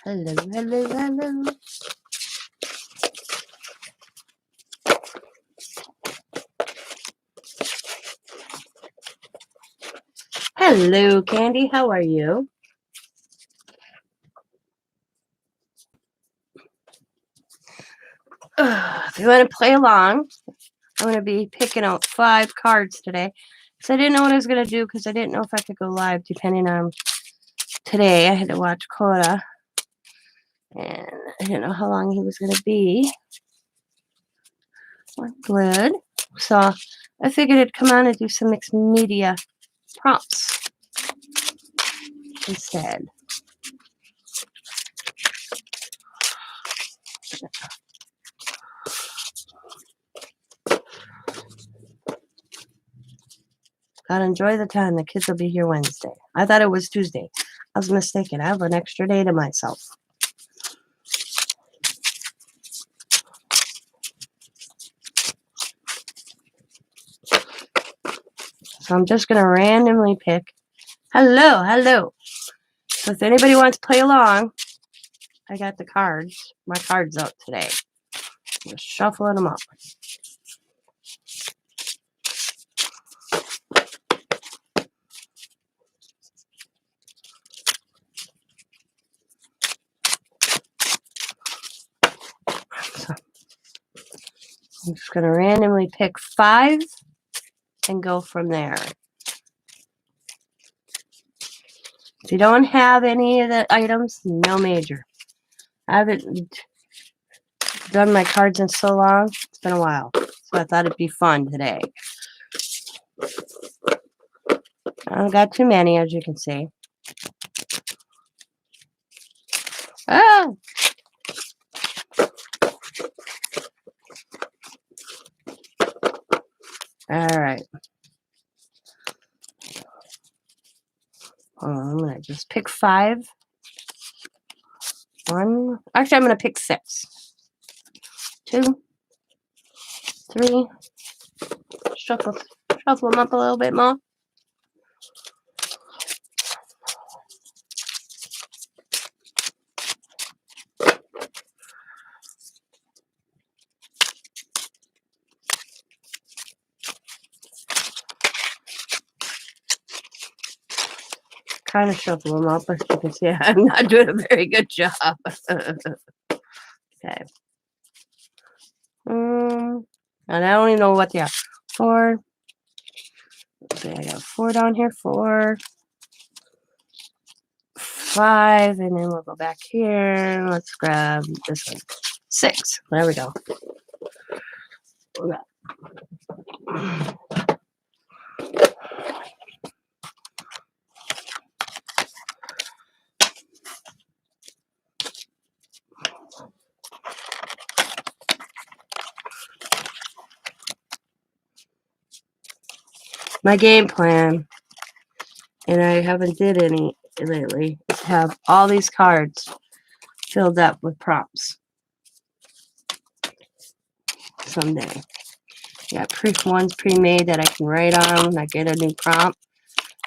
Hello, hello, hello. Hello, Candy. How are you? If you want to play along, I'm going to be picking out 5 cards today. So I didn't know what I was going to do because I didn't know if I could go live depending on today. I had to watch Coda. And I didn't know how long he was going to be. I'm good. So I figured I'd come on and do some mixed media prompts instead. Gotta enjoy the time. The kids will be here Wednesday. I thought it was Tuesday. I was mistaken. I have an extra day to myself. So I'm just going to randomly pick. Hello, hello. So if anybody wants to play along, I got the cards. My cards out today. Just shuffling them up. So I'm just going to randomly pick 5 and go from there. If you don't have any of the items, no major. I haven't done my cards in so long. It's been a while. So I thought it'd be fun today. I don't got too many, as you can see. Oh! All right. I'm going to just pick 5. 1. Actually, I'm going to pick 6. 2. 3. Shuffle them up a little bit more. Kind of shuffle them up, as you can see. I'm not doing a very good job. Okay. And I don't even know what they are. 4. Let's see, I got 4 down here. 4. 5, and then we'll go back here. Let's grab this one. 6. There we go. My game plan, and I haven't did any lately, is have all these cards filled up with prompts someday. Got ones pre-made that I can write on when I get a new prompt.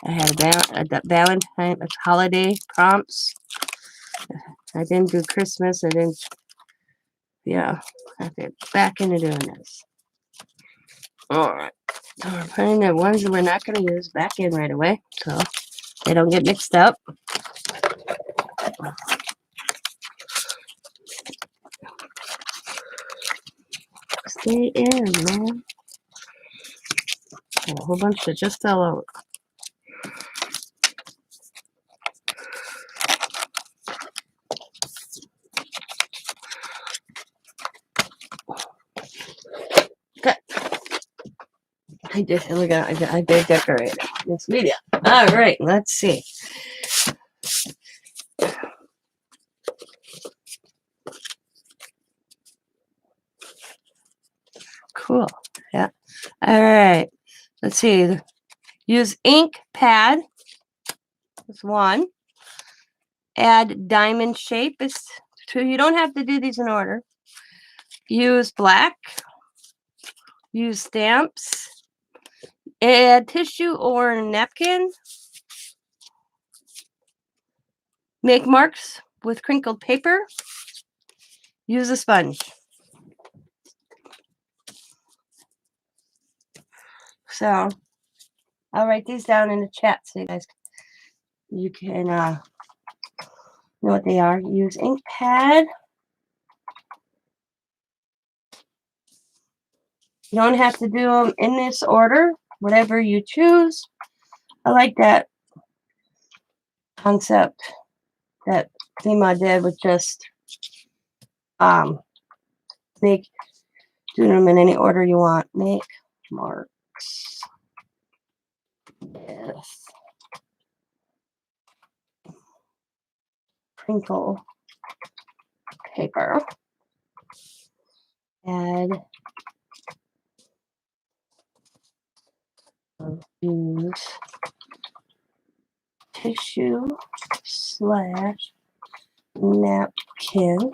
I had a Valentine, holiday prompts. I didn't do Christmas. I didn't. Yeah, I have to get back into doing this. All right. So we're putting the ones that we're not going to use back in right away, so they don't get mixed up. Stay in, man. A whole bunch that just fell out. Okay. I did. Look at I did decorate this media. All right. Let's see. Cool. Yeah. All right. Let's see. Use ink pad. That's 1. Add diamond shape is 2. You don't have to do these in order. Use black. Use stamps. Add tissue or napkin. Make marks with crinkled paper, use a sponge. So I'll write these down in the chat so you can know what they are. Use ink pad. You don't have to do them in this order, whatever you choose. I like that concept that Thema did with just make do them in any order you want. Make marks with crinkle paper. Add use tissue / napkin.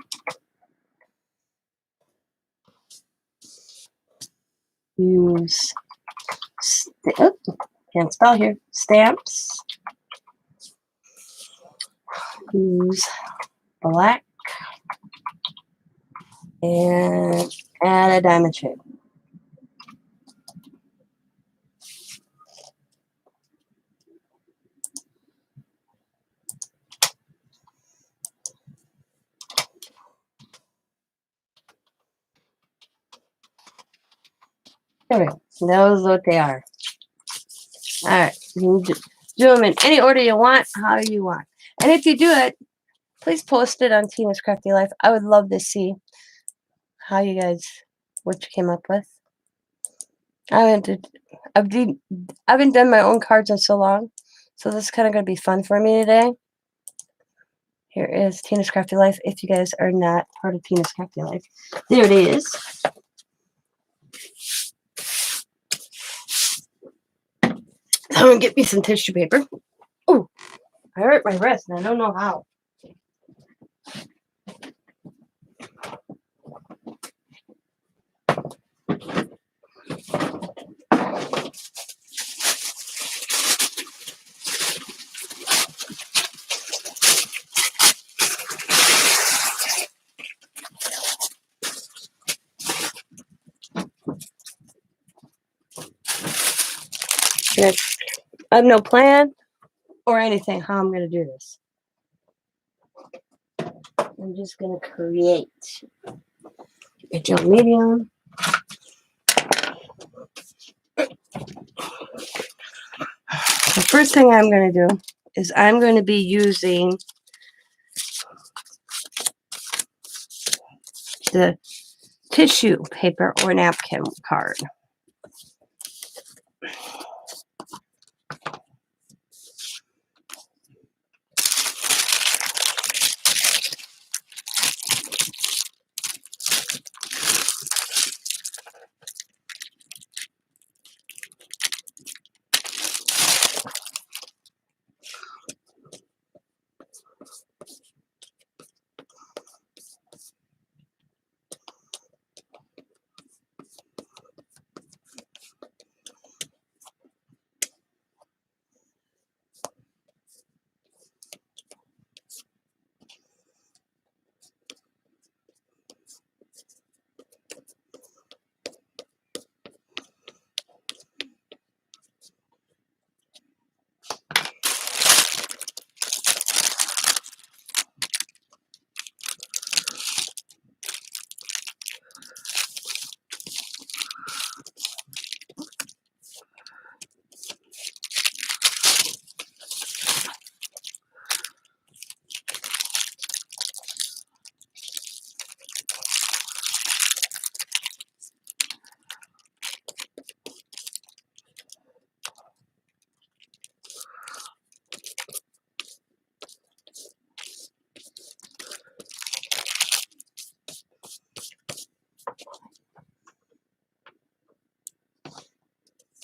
Use can't spell here. Stamps. Use black and add a diamond shape. There we go. Those what they are. All right. You can do them in any order you want, how you want. And if you do it, please post it on Tina's Crafty Life. I would love to see how you guys, what you came up with. I haven't done my own cards in so long, so this is kind of going to be fun for me today. Here is Tina's Crafty Life. If you guys are not part of Tina's Crafty Life, there it is. I'm going to get me some tissue paper. Oh, I hurt my wrist and I don't know how. I have no plan or anything how I'm going to do this. I'm just going to create a gel medium. The first thing I'm going to do is I'm going to be using the tissue paper or napkin card.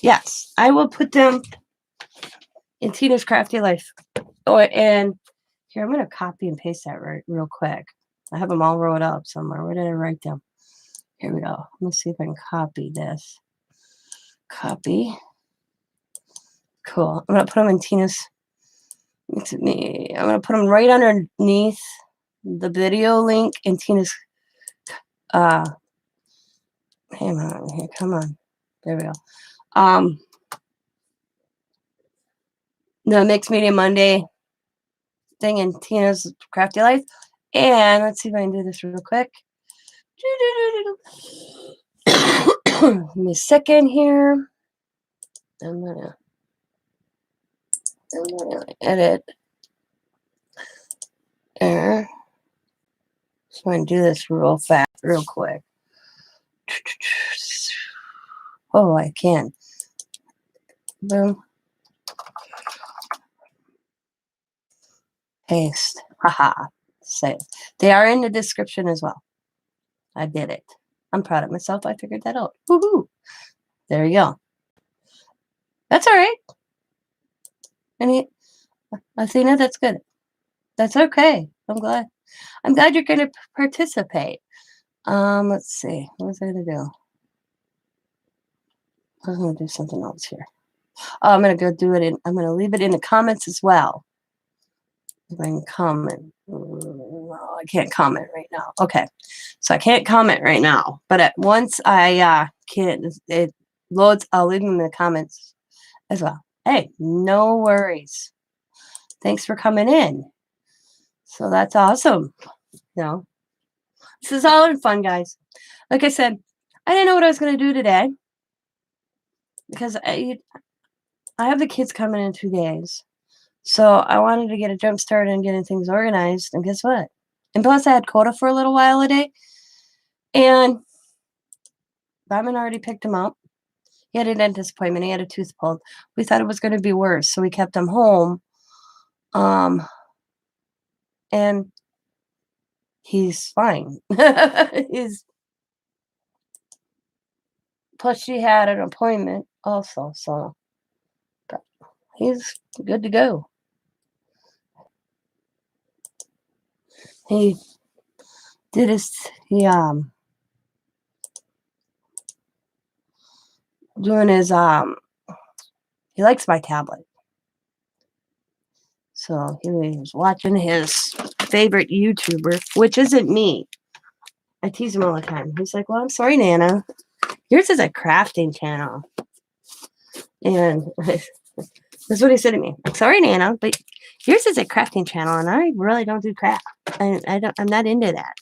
Yes, I will put them in Tina's Crafty Life. Oh, and here, I'm going to copy and paste that real quick. I have them all wrote up somewhere. Where did I write them? Here we go. Let's see if I can copy this. Copy. Cool. I'm going to put them in Tina's. Look at me. I'm going to put them right underneath the video link in Tina's, hang on here, come on. There we go. The Mixed Media Monday thing in Tina's Crafty Life. And let's see if I can do this real quick. Give me a second here. I'm gonna edit there. So I can do this real fast, real quick. Oh, I can. Boom. Paste. Haha. Save. They are in the description as well. I did it. I'm proud of myself. I figured that out. Woohoo! There you go. That's all right. Athena, that's good. That's okay. I'm glad. I'm glad you're going to participate. Let's see. What was I going to do? I was going to do something else here. Oh, I'm going to go do it I'm going to leave it in the comments as well. If I can comment. No, I can't comment right now. Okay. So I can't comment right now. But once I it loads, I'll leave them in the comments as well. Hey, no worries. Thanks for coming in. So that's awesome. This is all in fun, guys. Like I said, I didn't know what I was going to do today because I have the kids coming in 2 days. So I wanted to get a jump start on getting things organized. And guess what? And plus, I had Coda for a little while a day. And Byron already picked him up. He had a dentist appointment. He had a tooth pulled. We thought it was going to be worse, so we kept him home. And he's fine. Plus, she had an appointment also, so he's good to go. He did his doing his he likes my tablet. So he was watching his favorite YouTuber, which isn't me. I tease him all the time. He's like, well, I'm sorry, Nana. Yours is a crafting channel. And that's what he said to me. Sorry, Nana, but yours is a crafting channel, and I really don't do craft. I'm not into that.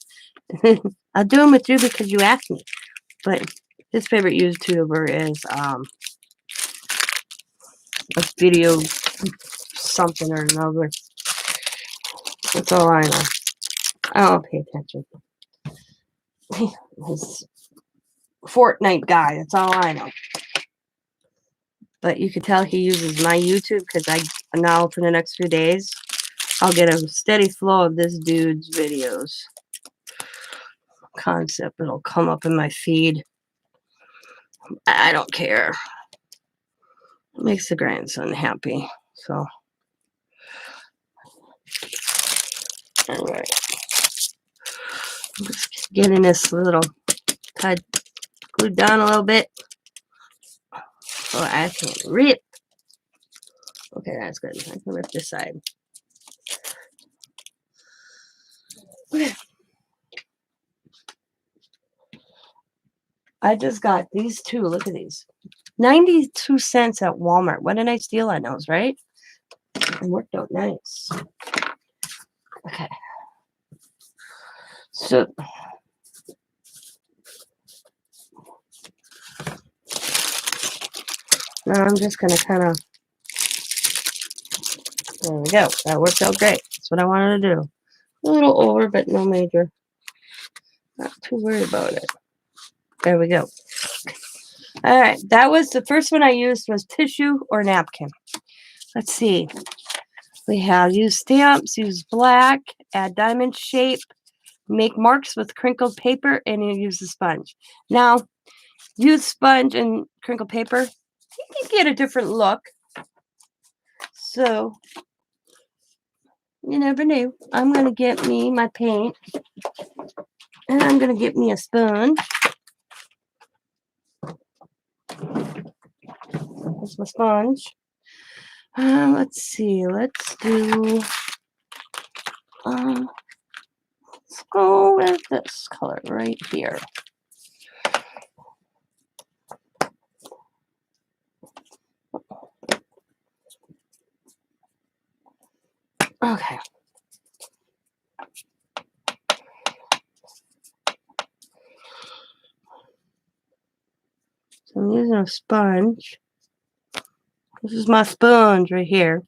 I'll do them with you because you asked me. But his favorite YouTuber is a video something or another. That's all I know. I don't pay attention. His Fortnite guy. That's all I know. But you could tell he uses my YouTube because now for the next few days, I'll get a steady flow of this dude's videos. Concept. It'll come up in my feed. I don't care. It makes the grandson happy. So, anyway. I'm just getting this little tied, glued down a little bit so I can rip. Okay, that's good. I can rip this side. Okay. I just got these two. Look at these. 92 cents at Walmart. What a nice deal on those, right? It worked out nice. Okay. So now I'm just going to kind of, there we go. That worked out great. That's what I wanted to do. A little over, but no major. Not too worried about it. There we go. All right. That was the first one I used was tissue or napkin. Let's see. We have use stamps, use black, add diamond shape, make marks with crinkled paper, and you use the sponge. Now, use sponge and crinkled paper. You can get a different look. So, you never know. I'm going to get me my paint. And I'm going to get me a sponge. Here's my sponge. Let's see. Let's do go with this color right here. Okay. So I'm using a sponge. This is my sponge right here.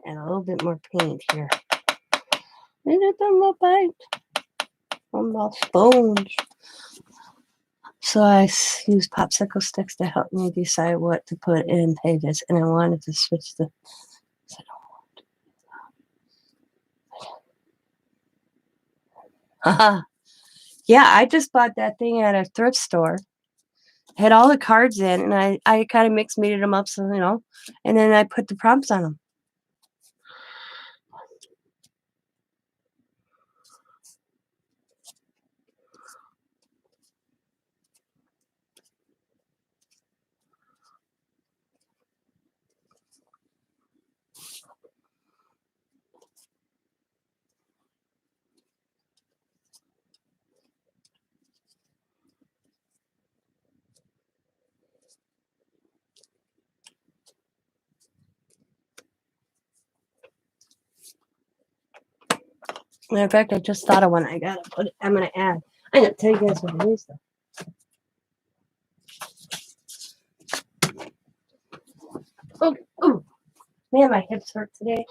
And a little bit more paint here. And it doesn't look like on my sponge. So I use popsicle sticks to help me decide what to put in pages, and I wanted to switch the. Haha. Yeah, I just bought that thing at a thrift store. Had all the cards in, and I kind of mixed mated them up, so and then I put the prompts on them. Matter of fact, I just thought of one. I'm gonna add. I'm gonna tell you guys what it is though. Oh, man, my hips hurt today.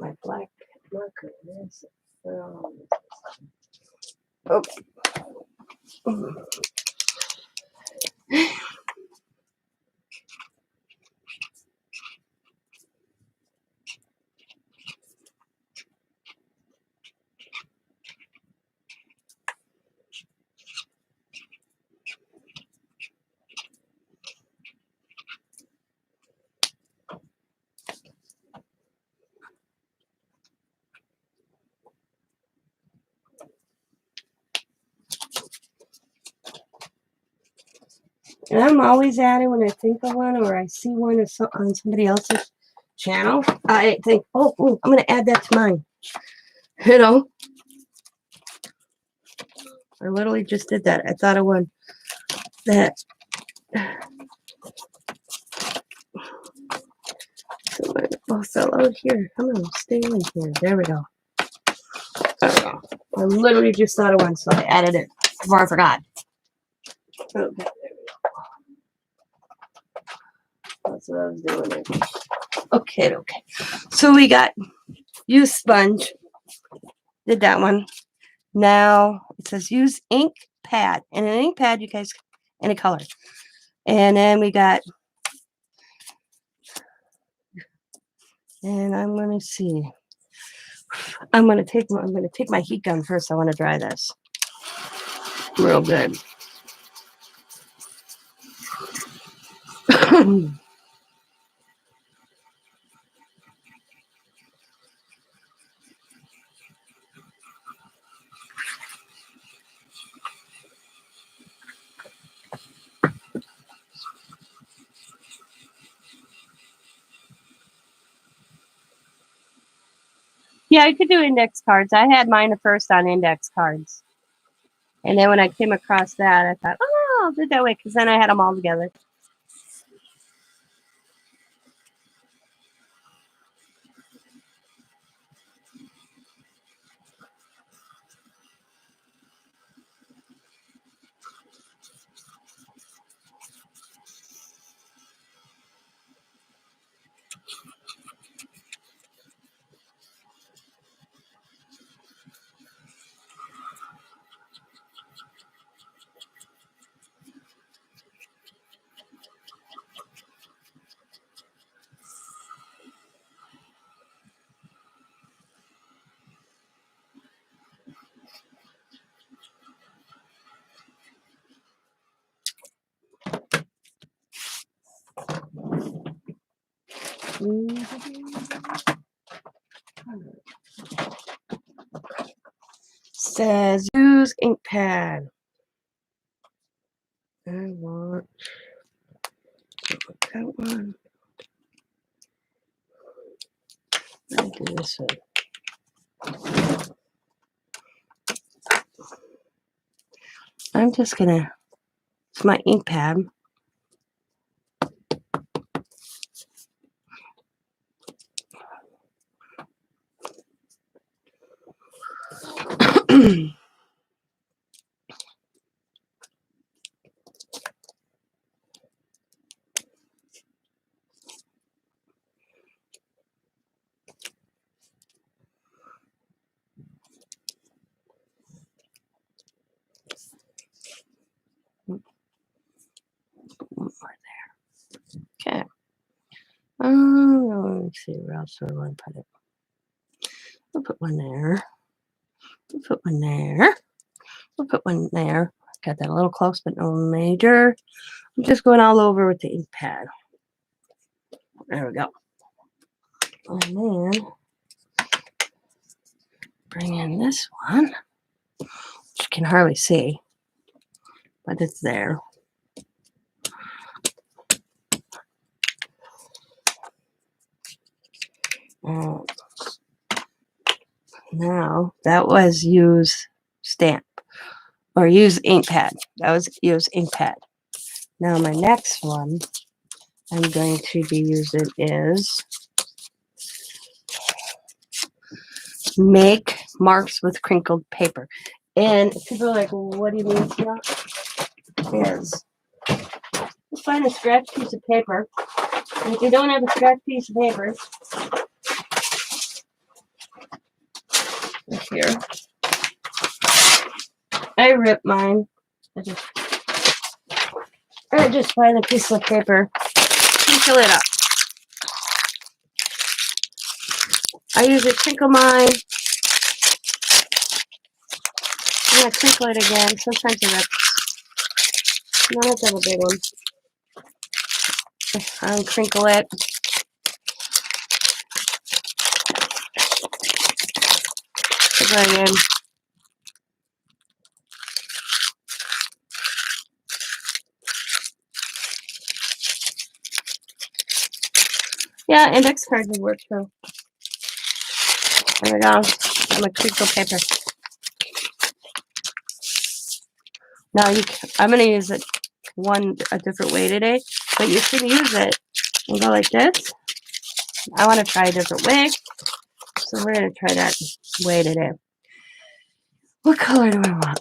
My black marker is. Okay. And I'm always at it when I think of one or I see one on somebody else's channel. I think, oh, I'm going to add that to mine. I literally just did that. I thought of one that. Oh, fell out here. Come on, stay in here. There we go. I literally just thought of one, so I added it before I forgot. Okay, there we go. That's what I was doing. Okay. So we got use sponge. Did that one. Now it says use ink pad. And an ink pad, you guys, any color. And then we got, and I'm gonna see. I'm gonna take my heat gun first. I want to dry this real good. Yeah, I could do index cards. I had mine first on index cards. And then when I came across that, I thought, oh, I'll do it that way, because then I had them all together. Says use ink pad. I want that one. I'll do this one. I'm just gonna, it's my ink pad. Okay. Let's see where else do I want to put it. We'll put one there. We'll put one there. We'll put one there. Got that a little close, but no major. I'm just going all over with the ink pad. There we go. And then bring in this one, which you can hardly see, but it's there. Now that was use stamp or use ink pad. That was use ink pad. Now my next one I'm going to be using is make marks with crinkled paper. And people are like, well, what do you mean, Tina? Is just find a scratch piece of paper. And if you don't have a scratch piece of paper, here, I rip mine. I just find a piece of paper and fill it up. I usually crinkle mine. I'm going to crinkle it again. Sometimes it rips. No, that's a big one. Uncrinkle it. Put that in. Yeah, index cards would work too. There we go. I'm a crinkle paper. Now I'm going to use it a different way today, but you can use it and go like this. I want to try a different way, so we're going to try that way today. What color do I want?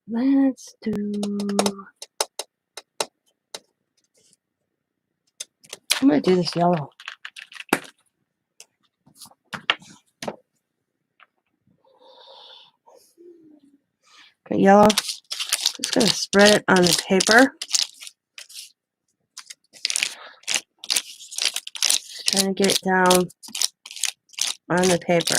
Let's do, I'm going to do this yellow. Okay, yellow. Just going to spread it on the paper. Trying to get it down on the paper.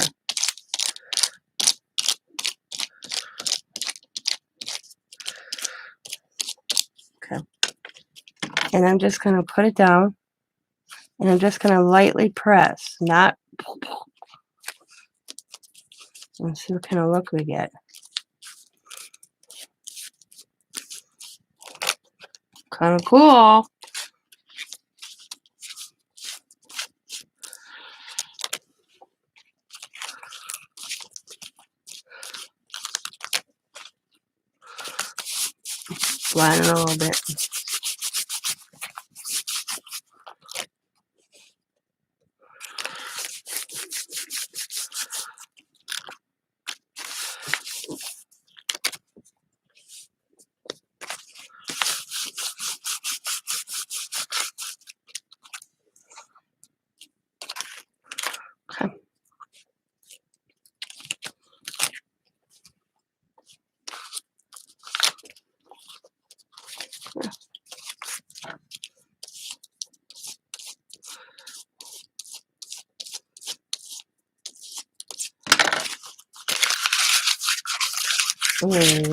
Okay. And I'm just going to put it down. And I'm just going to lightly press, not. Let's see what kind of look we get. Kind of cool. Flatten it a little bit. Okay.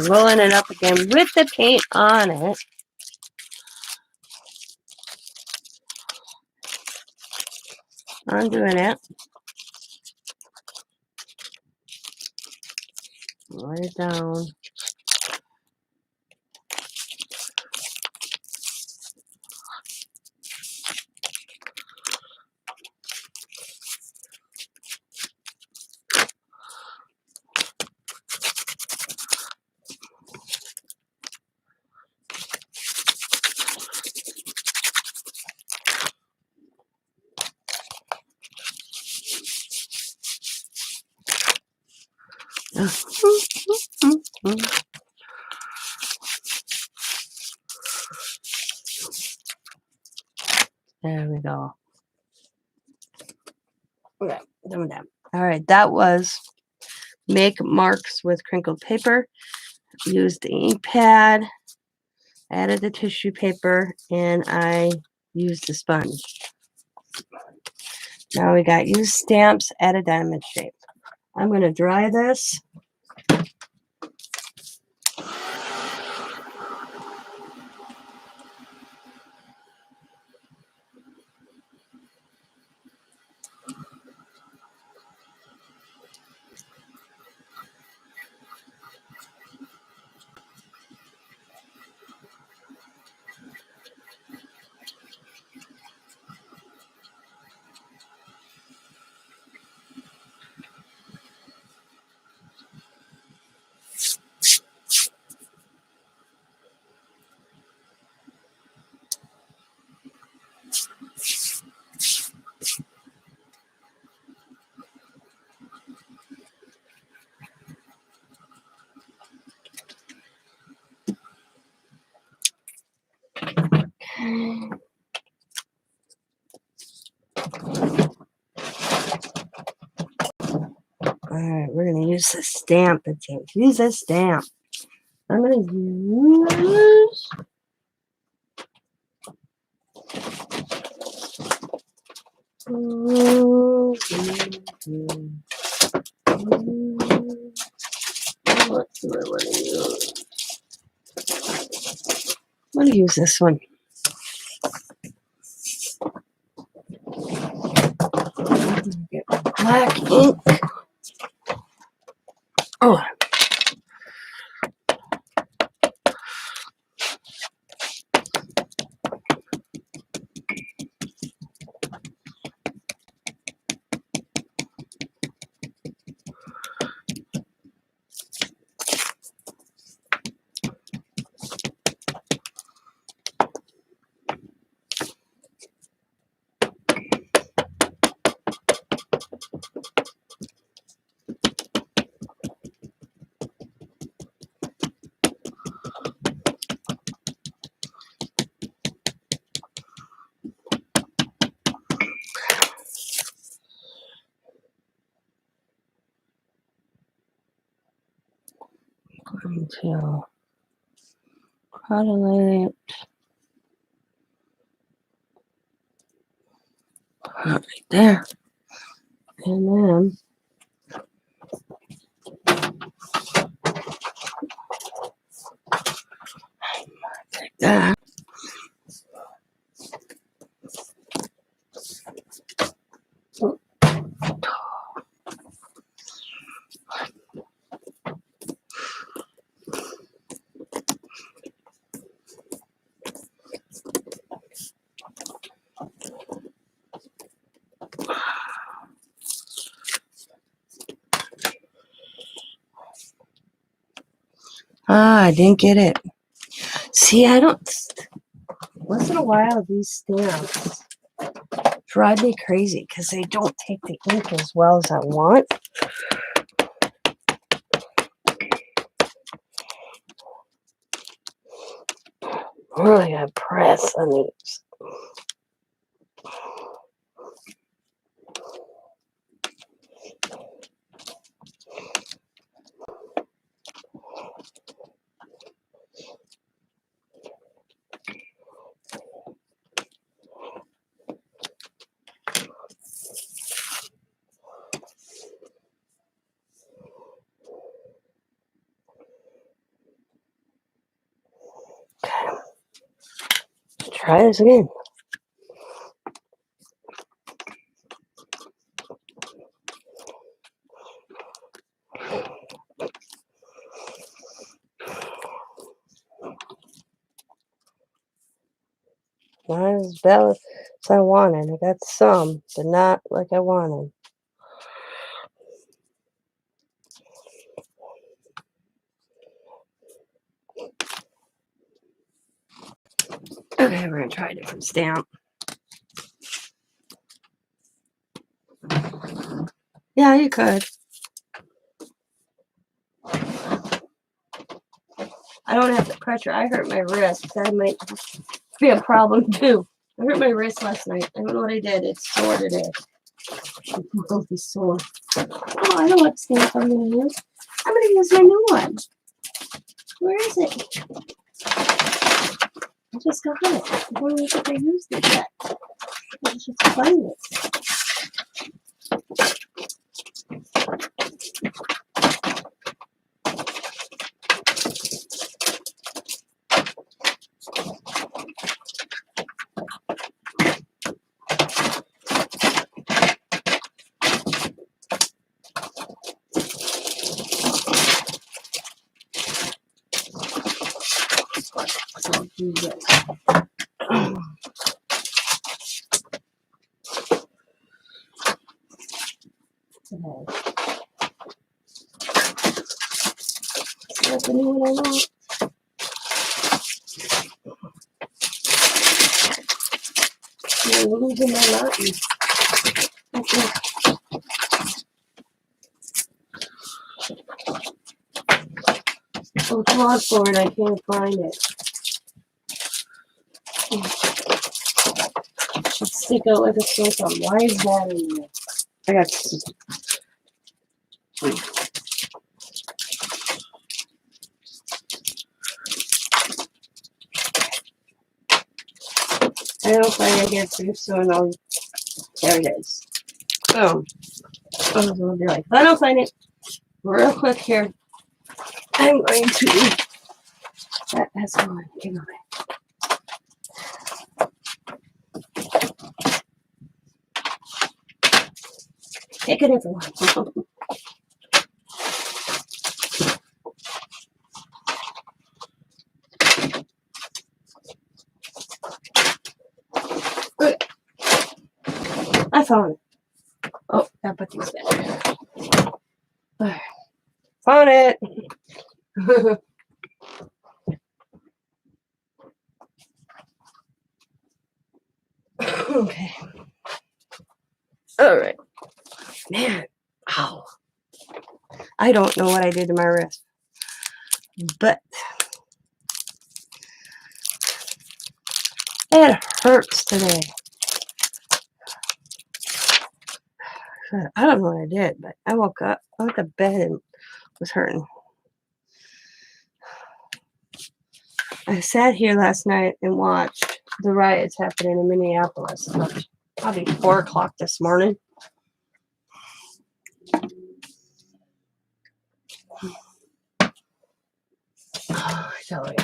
Rolling it up again with the paint on it. I'm doing it. Write it down. There we go. Okay, done with that. All right, that was make marks with crinkled paper. Used the ink pad, added the tissue paper, and I used the sponge. Now we got use stamps at a diamond shape. I'm going to dry this. All right, we're going to use the stamp. Use this stamp. I'm going to use what do I want to use? I'm going to use this one. Get black ink. Oh. Going to correlate right there. And then take that. I didn't get it. See, I don't. Once in a while, these stamps drive me crazy because they don't take the ink as well as I want. I really gotta press on these. Try this again. Not as balanced as I wanted. I got some, but not like I wanted. Okay, we're gonna try a different stamp. Yeah, you could. I don't have the pressure. I hurt my wrist. That might be a problem too. I hurt my wrist last night. I don't know what I did. It's sore today. It's completely sore. Oh, I know what stamp I'm going to use. I'm going to use my new one. Where is it? I just got it. I don't even think I used it yet. I just find it. So use it. Okay. That's the new one I want. I'm losing my mountain. Okay. Oh, draw for it. I can't find it. It should stick out like a sore thumb. Why is that in there? I got. I don't find it here too soon. There it is. Boom. I'll be like, if I don't find it real quick here, I'm going to. That's going. Give it away. Take it, everyone. Okay. I found it. Oh, I put these back. Alright. Found it. Okay. All right. Man. Ow. I don't know what I did to my wrist, but it hurts today. I don't know what I did, but I woke up, I went to bed and was hurting. I sat here last night and watched the riots happening in Minneapolis. Probably 4 o'clock this morning. I tell you.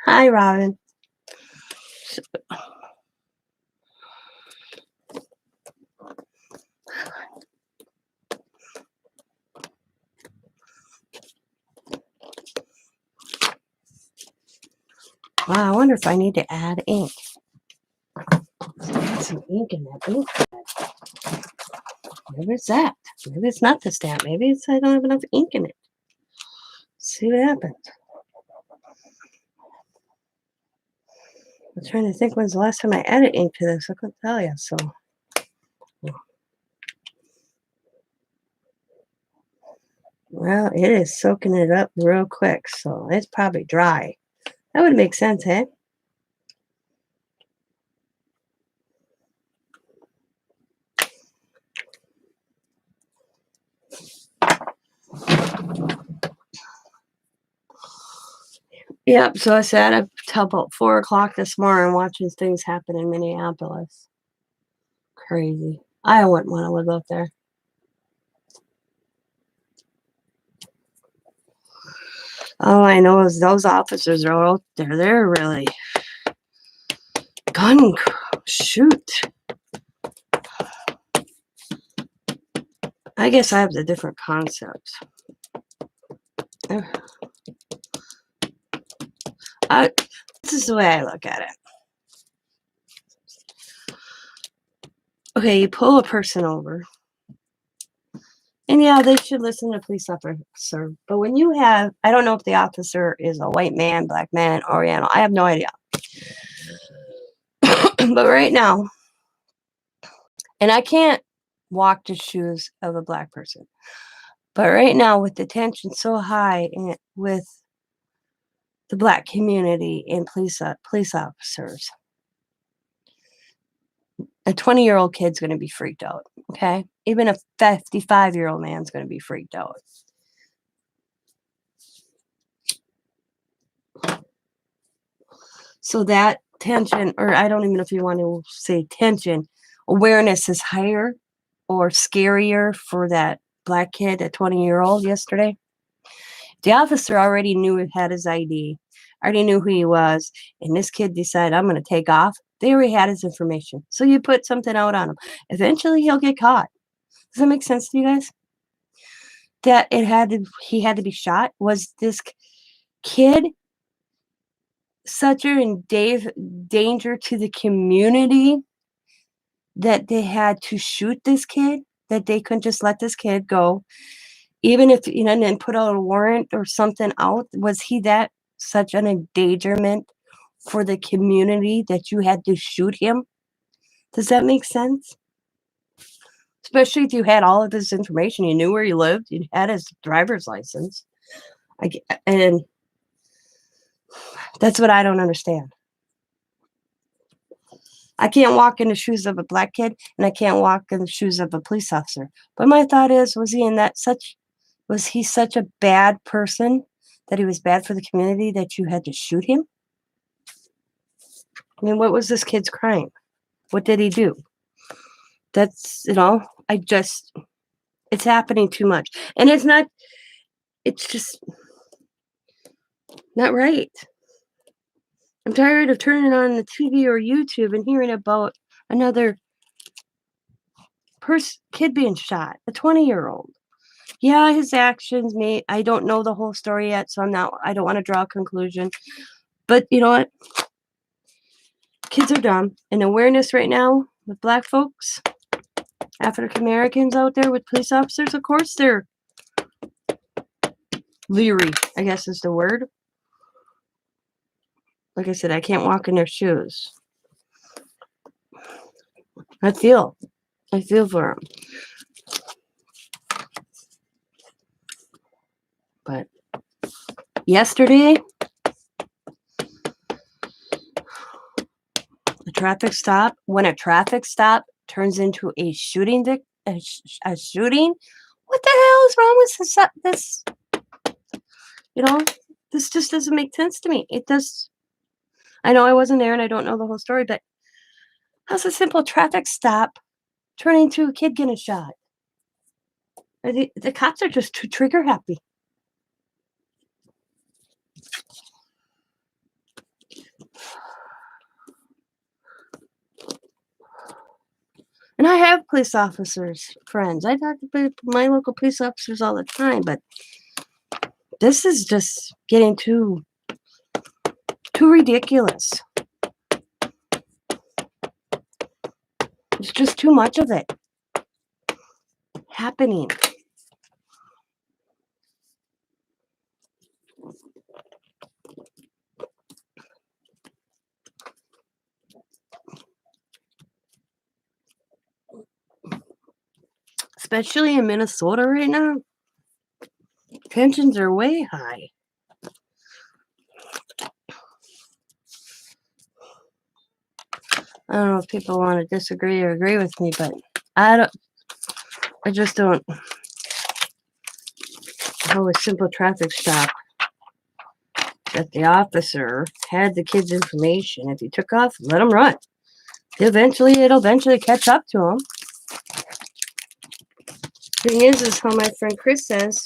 Hi, Robin. Wow, I wonder if I need to add ink. Add some ink in that ink pad. Maybe it's that. Maybe it's not the stamp. Maybe it's I don't have enough ink in it. Let's see what happens. I'm trying to think when's the last time I added ink to this. I couldn't tell you. So, well, it is soaking it up real quick. So it's probably dry. That would make sense, eh? Yep, so I sat up till about 4 o'clock this morning watching things happen in Minneapolis. Crazy. I wouldn't want to live up there. All I know is those officers are out there. They're really shoot. I guess I have the different concepts. This is the way I look at it. Okay, you pull a person over. And yeah, they should listen to a police officer. But when you have, I don't know if the officer is a white man, black man, Oriental. I have no idea. But right now, and I can't walk the shoes of a black person. But right now, with the tension so high with the black community and police officers, a 20-year-old kid's going to be freaked out, okay? Even a 55-year-old man's going to be freaked out. So that tension, or I don't even know if you want to say tension, awareness is higher or scarier for that black kid, a 20-year-old yesterday. The officer already had his ID, already knew who he was, and this kid decided, I'm going to take off. They already had his information. So you put something out on him. Eventually, he'll get caught. Does that make sense to you guys? That he had to be shot? Was this kid such in danger to the community that they had to shoot this kid, that they couldn't just let this kid go, even if, and then put out a warrant or something out? Was he that such an endangerment for the community that you had to shoot him? Does that make sense? Especially if you had all of his information, you knew where he lived, you had his driver's license. And that's what I don't understand. I can't walk in the shoes of a black kid, and I can't walk in the shoes of a police officer. But my thought is, was he such a bad person that he was bad for the community that you had to shoot him? I mean, what was this kid's crime? What did he do? That's, it's happening too much. And it's just not right. I'm tired of turning on the TV or YouTube and hearing about another kid being shot, a 20-year-old. Yeah, his actions I don't know the whole story yet, so I don't want to draw a conclusion. But you know what? Kids are dumb. And awareness right now with black folks, African Americans out there with police officers, of course, they're leery, I guess is the word. Like I said, I can't walk in their shoes. I feel for them. But yesterday, when a traffic stop turns into a shooting, a shooting, what the hell is wrong with this? This just doesn't make sense to me. It does. I know I wasn't there and I don't know the whole story, but how's a simple traffic stop turn into a kid getting shot? The cops are just too trigger happy. And I have police officers, friends. I talk to my local police officers all the time, but this is just getting too ridiculous. It's just too much of it happening. Especially in Minnesota right now. Tensions are way high. I don't know if people want to disagree or agree with me, but I just don't. How a simple traffic stop that the officer had the kid's information. If he took off, let him run. It'll eventually catch up to him. Thing is how my friend Chris says,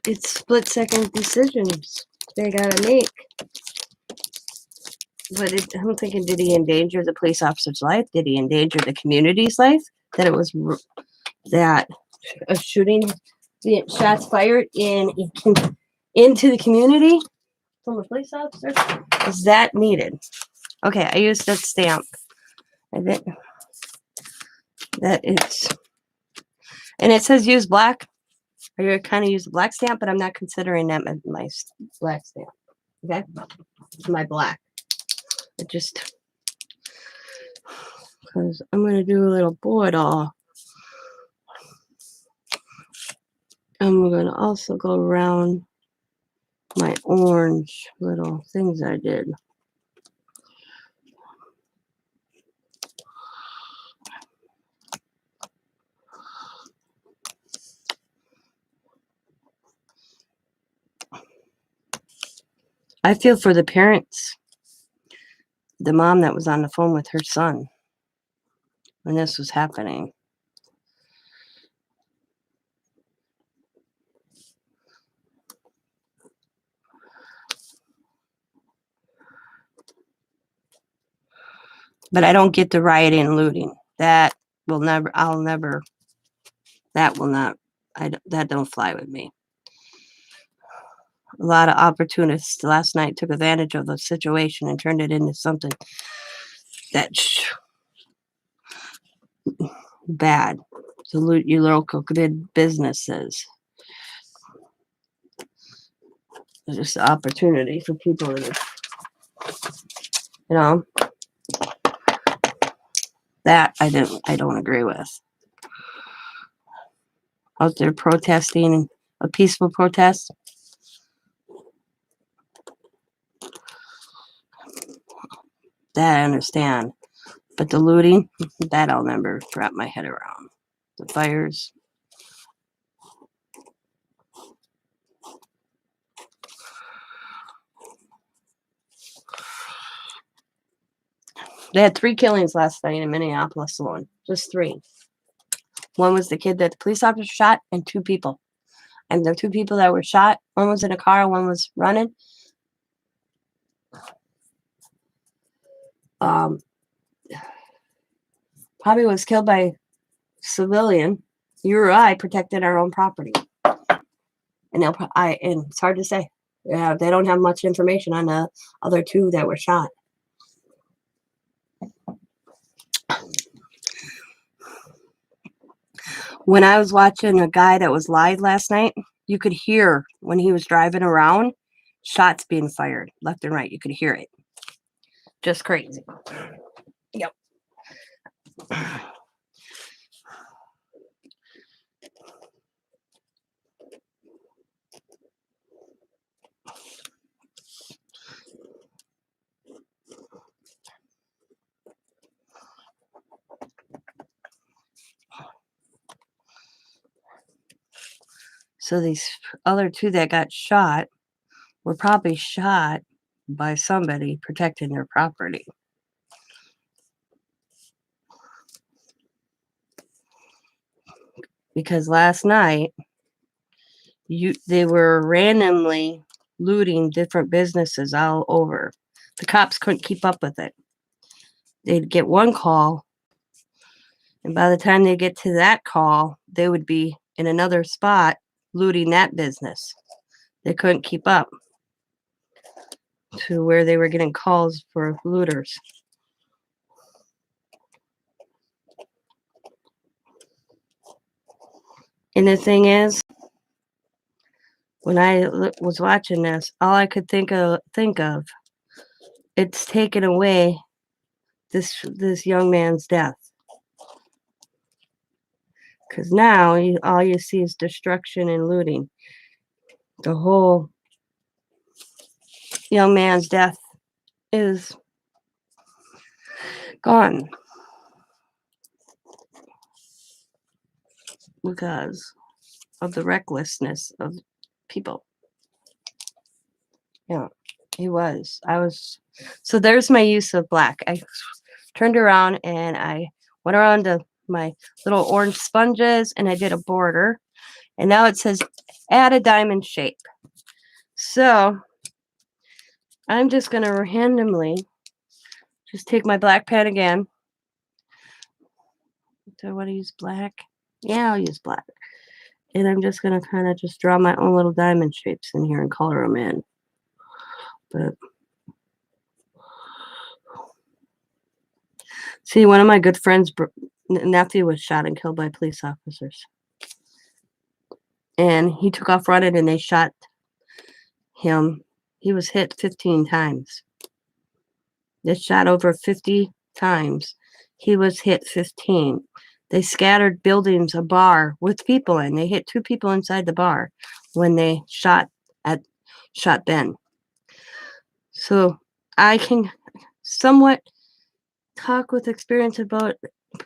it's split-second decisions they gotta make. But I'm thinking, did he endanger the police officer's life? Did he endanger the community's life? That it was that a shooting, the shots fired into the community from a police officer? Is that needed? Okay, I used that stamp. I think that it's, and it says use black. I kind of use a black stamp, but I'm not considering that my black stamp. Okay, my black. It just, because I'm going to do a little border. And we're going to also go around my orange little things I did. I feel for the parents, the mom that was on the phone with her son when this was happening. But I don't get the rioting and looting. That will never, that will not, that don't fly with me. A lot of opportunists last night took advantage of the situation and turned it into something that's bad. To loot your local good businesses. It's just an opportunity for people to, that I don't agree with. Out there protesting, a peaceful protest. That I understand. But the looting, that I'll never wrap my head around. The fires. They had 3 killings last night in Minneapolis alone. Just 3. One was the kid that the police officer shot, and 2 people. And the 2 people that were shot, one was in a car, one was running. Probably was killed by civilian. You or I protected our own property. And it's hard to say. Yeah, they don't have much information on the other 2 that were shot. When I was watching a guy that was live last night, you could hear when he was driving around, shots being fired left and right. You could hear it. Just crazy. Yep. So these other 2 that got shot were probably shot by somebody protecting their property. Because last night, they were randomly looting different businesses all over. The cops couldn't keep up with it. They'd get one call, and by the time they get to that call, they would be in another spot looting that business. They couldn't keep up to where they were getting calls for looters. And the thing is, when I was watching this, all I could think of, it's taken away this young man's death. Because now all you see is destruction and looting. The whole young man's death is gone because of the recklessness of people. Yeah, he was. So there's my use of black. I turned around and I went around to my little orange sponges and I did a border. And now it says add a diamond shape. So I'm just going to randomly just take my black pen again. Do I want to use black? Yeah, I'll use black. And I'm just going to kind of just draw my own little diamond shapes in here and color them in. But see, one of my good friends' nephew was shot and killed by police officers. And he took off running and they shot him. He was hit 15 times. They shot over 50 times. He was hit 15. They scattered buildings, a bar with people in. They hit 2 people inside the bar when they shot Ben. So I can somewhat talk with experience about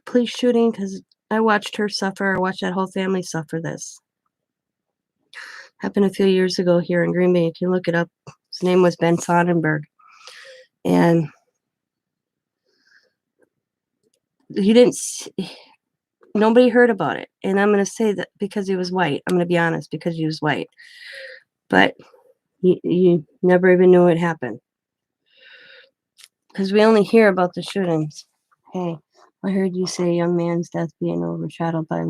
police shooting because I watched her suffer. I watched that whole family suffer this. Happened a few years ago here in Green Bay. You can look it up. His name was Ben Sonnenberg. And nobody heard about it. And I'm going to say that because he was white. I'm going to be honest, because he was white. But you never even knew it happened. Because we only hear about the shootings. Hey, I heard you say young man's death being overshadowed by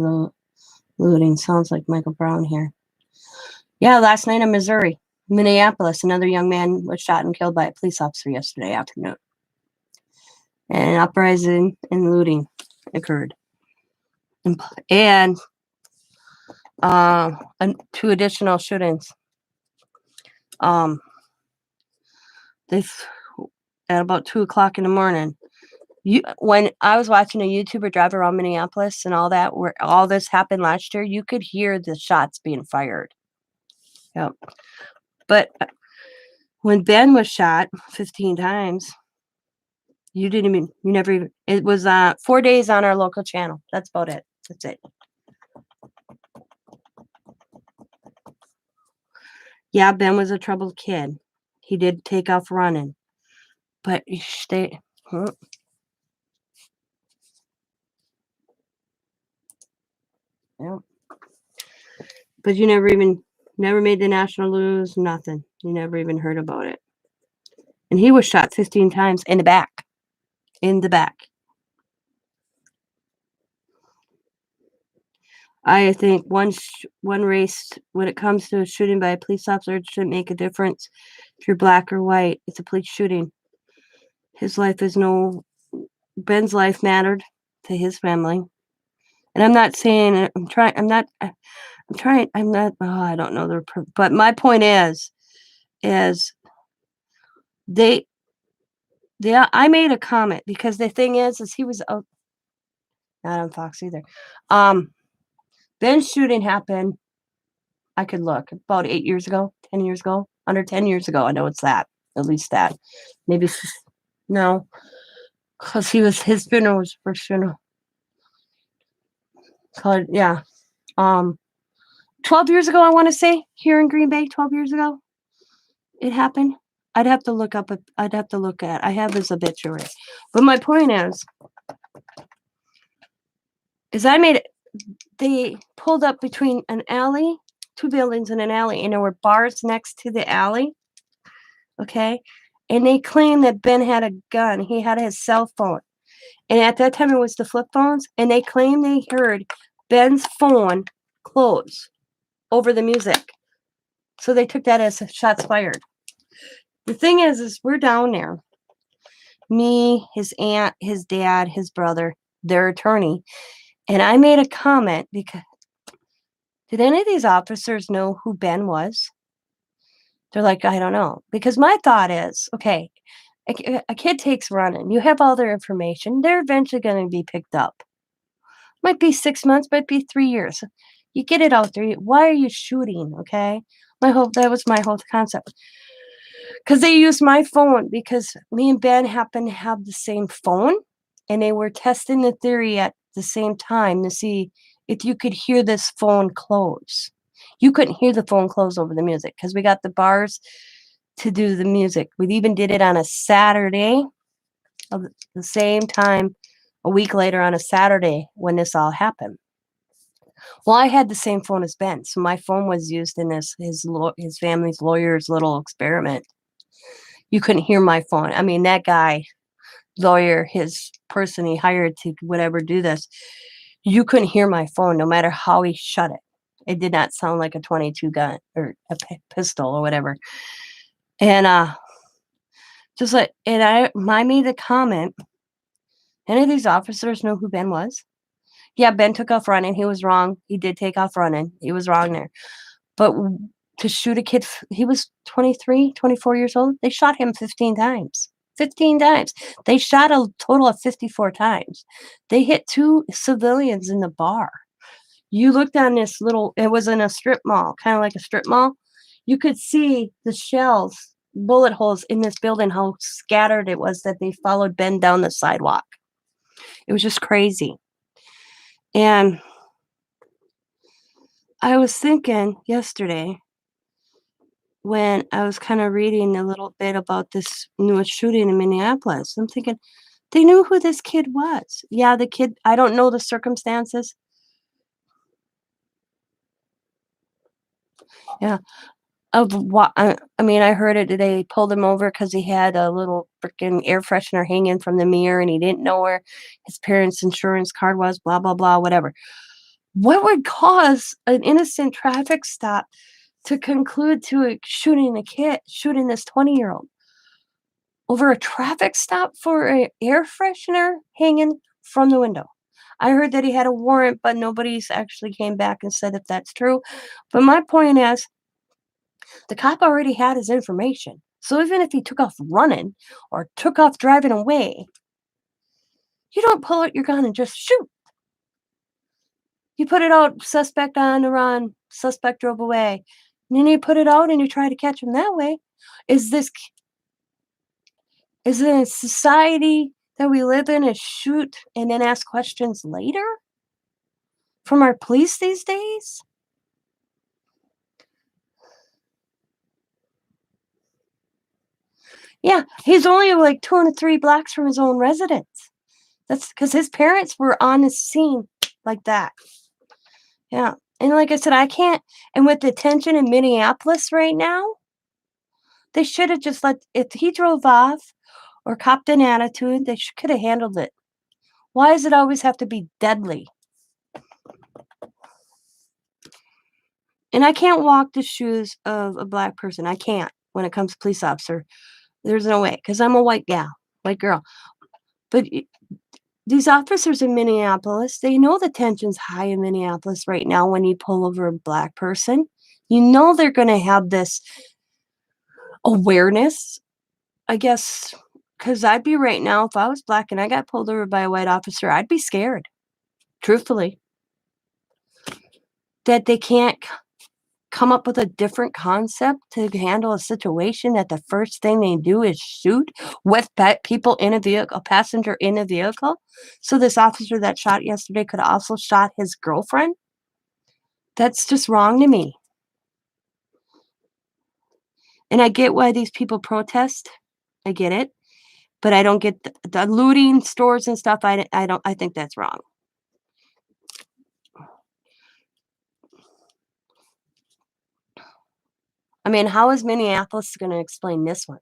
looting. Sounds like Michael Brown here. Yeah, last night in Missouri, Minneapolis, another young man was shot and killed by a police officer yesterday afternoon. And an uprising and looting occurred. And 2 additional shootings. They've at about 2:00 in the morning. When I was watching a YouTuber drive around Minneapolis and all that, where all this happened last year, you could hear the shots being fired. Yep. But when Ben was shot 15 times, you never even, it was 4 days on our local channel. That's about it. That's it. Yeah, Ben was a troubled kid. He did take off running. But they, yeah. But you never made the national news, nothing. You never even heard about it. And he was shot 15 times in the back. In the back. I think one race, when it comes to a shooting by a police officer, it shouldn't make a difference if you're black or white. It's a police shooting. His life is Ben's life mattered to his family. And I'm not saying, I don't know. But my point is I made a comment because the thing is he was not on Fox either. Ben's shooting happened, I could look, about 8 years ago, 10 years ago, under 10 years ago. I know it's that, at least that. Maybe, no, because his funeral was first funeral. Yeah. 12 years ago, I want to say, here in Green Bay, 12 years ago, it happened. I'd have to look at, I have his obituary. But my point is they pulled up between an alley, 2 buildings in an alley, and there were bars next to the alley. Okay. And they claimed that Ben had a gun. He had his cell phone. And at that time, it was the flip phones. And they claimed they heard Ben's phone close over the music. So they took that as shots fired. The thing is we're down there. Me, his aunt, his dad, his brother, their attorney. And I made a comment because did any of these officers know who Ben was? They're like, I don't know. Because my thought is, okay, a kid takes running. You have all their information. They're eventually going to be picked up. Might be 6 months, might be 3 years. You get it out there. Why are you shooting? Okay. That was my whole concept. Because they used my phone because me and Ben happen to have the same phone. And they were testing the theory at the same time to see if you could hear this phone close. You couldn't hear the phone close over the music because we got the bars to do the music. We even did it on a Saturday of the same time, a week later on a Saturday when this all happened. Well, I had the same phone as Ben, so my phone was used in his family's lawyer's little experiment. You couldn't hear my phone. I mean, that guy, lawyer, his person he hired to whatever do this, you couldn't hear my phone no matter how he shut it. It did not sound like a 22 gun or a pistol or whatever. And just like, and I made the comment. Any of these officers know who Ben was? Yeah, Ben took off running. He was wrong. He did take off running. He was wrong there. But to shoot a kid, he was 23, 24 years old. They shot him 15 times. 15 times. They shot a total of 54 times. They hit 2 civilians in the bar. You looked on this little, it was in a strip mall, kind of like a strip mall. You could see the shells, bullet holes in this building, how scattered it was that they followed Ben down the sidewalk. It was just crazy. And I was thinking yesterday when I was kind of reading a little bit about this newest shooting in Minneapolis, I'm thinking they knew who this kid was. Yeah, the kid, I don't know the circumstances. Yeah. Of what I mean, I heard it today. Pulled him over because he had a little freaking air freshener hanging from the mirror and he didn't know where his parents' insurance card was, blah, blah, blah, whatever. What would cause an innocent traffic stop to conclude to shooting this 20-year-old over a traffic stop for an air freshener hanging from the window? I heard that he had a warrant, but nobody's actually came back and said if that's true. But my point is, the cop already had his information. So even if he took off running or took off driving away, you don't pull out your gun and just shoot. You put it out, suspect on the run, suspect drove away. And then you put it out and you try to catch him that way. Is it a society that we live in is shoot and then ask questions later from our police these days? Yeah, he's only like 2 and 3 blocks from his own residence. That's because his parents were on the scene like that. Yeah. And like I said, I can't, and with the tension in Minneapolis right now, they should have just if he drove off or copped an attitude, they could have handled it. Why does it always have to be deadly? And I can't walk the shoes of a black person. I can't when it comes to police officer. There's no way because I'm a white girl. But these officers in Minneapolis, they know the tension's high in Minneapolis right now when you pull over a black person. You know they're going to have this awareness, I guess, because I'd be right now, if I was black and I got pulled over by a white officer, I'd be scared, truthfully, that they can't come up with a different concept to handle a situation that the first thing they do is shoot with people in a vehicle, a passenger in a vehicle. So this officer that shot yesterday could have also shot his girlfriend. That's just wrong to me. And I get why these people protest. I get it. But I don't get the looting stores and stuff. I think that's wrong. I mean, how is Minneapolis going to explain this one?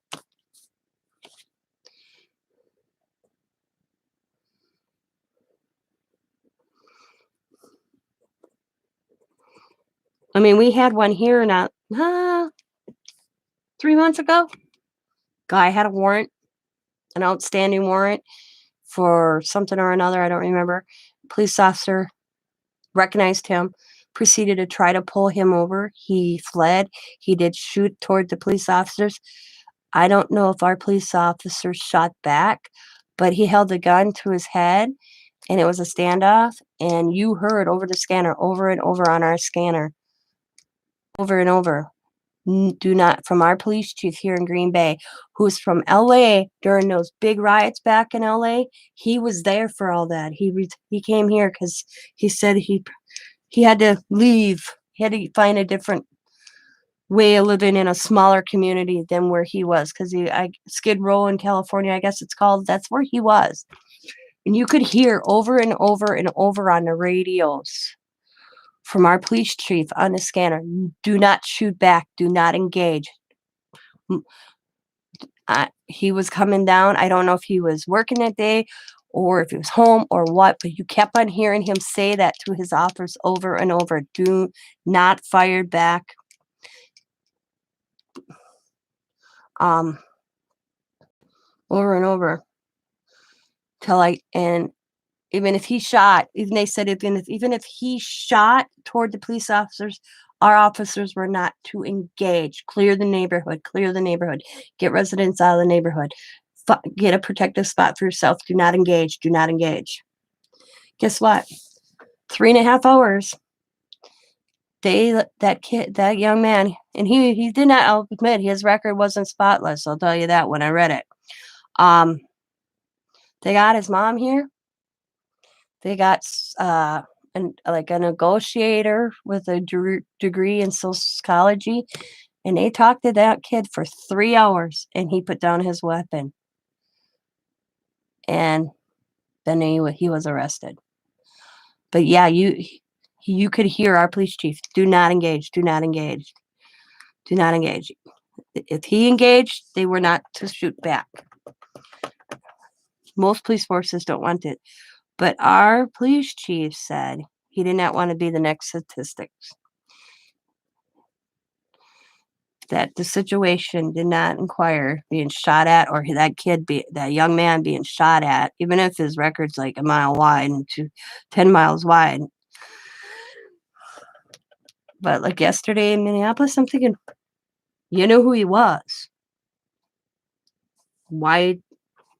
I mean, we had one here not 3 months ago. Guy had a warrant, an outstanding warrant for something or another. I don't remember. Police officer recognized him, proceeded to try to pull him over. He fled. He did shoot toward the police officers. I don't know if our police officer shot back, but he held the gun to his head and it was a standoff. And you heard over the scanner, over and over on our scanner, over and over. Do not, from our police chief here in Green Bay, who's from LA during those big riots back in LA. He was there for all that. He came here because he said he had to leave. He had to find a different way of living in a smaller community than where he was, because Skid Row in California, I guess it's called, that's where he was. And you could hear over and over and over on the radios from our police chief on the scanner, do not shoot back, do not engage. He was coming down. I don't know if he was working that day or if he was home or what, but you kept on hearing him say that to his officers over and over. Do not fire back. Over and over. And even if he shot, even they said even if he shot toward the police officers, our officers were not to engage. Clear the neighborhood, get residents out of the neighborhood, get a protective spot for yourself. Do not engage, do not engage. Guess what? 3.5 hours. That young man, and he did not, I'll admit, his record wasn't spotless. I'll tell you that when I read it. They got his mom here. They got a negotiator with a degree in sociology, and they talked to that kid for 3 hours, and he put down his weapon. And then he was arrested. But yeah, you could hear our police chief, do not engage, do not engage, do not engage. If he engaged, they were not to shoot back. Most police forces don't want it. But our police chief said he did not want to be the next statistics. That the situation did not inquire being shot at, or that young man being shot at, even if his record's like a mile wide and 10 miles wide. But like yesterday in Minneapolis, I'm thinking, you know who he was. Why?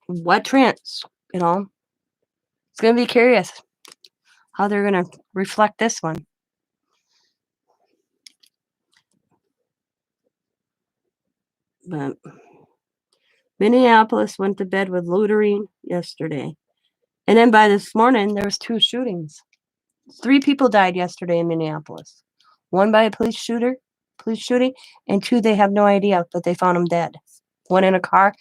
What trance? It's going to be curious how they're going to reflect this one. But Minneapolis went to bed with loitering yesterday. And then by this morning, there was 2 shootings. 3 people died yesterday in Minneapolis. 1 by a police shooting, and 2 they have no idea, but they found him dead. 1 in a car,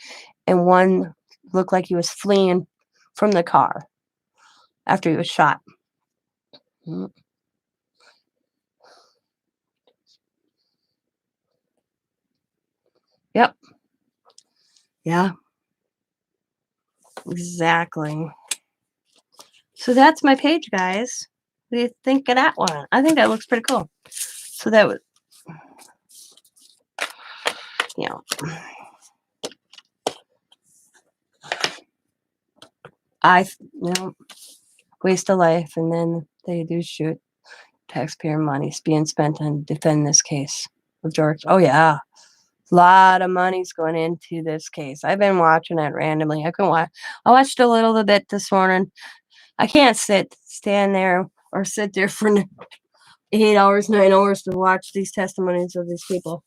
and 1 looked like he was fleeing from the car after he was shot. Yep. Yeah. Exactly. So that's my page, guys. What do you think of that one? I think that looks pretty cool. So that was, waste of life, and then they do shoot. Taxpayer money is being spent on defend this case of George. Oh yeah, a lot of money's going into this case. I've been watching it randomly. I watched a little bit this morning. I can't stand there or sit there for 8 hours, 9 hours to watch these testimonies of these people.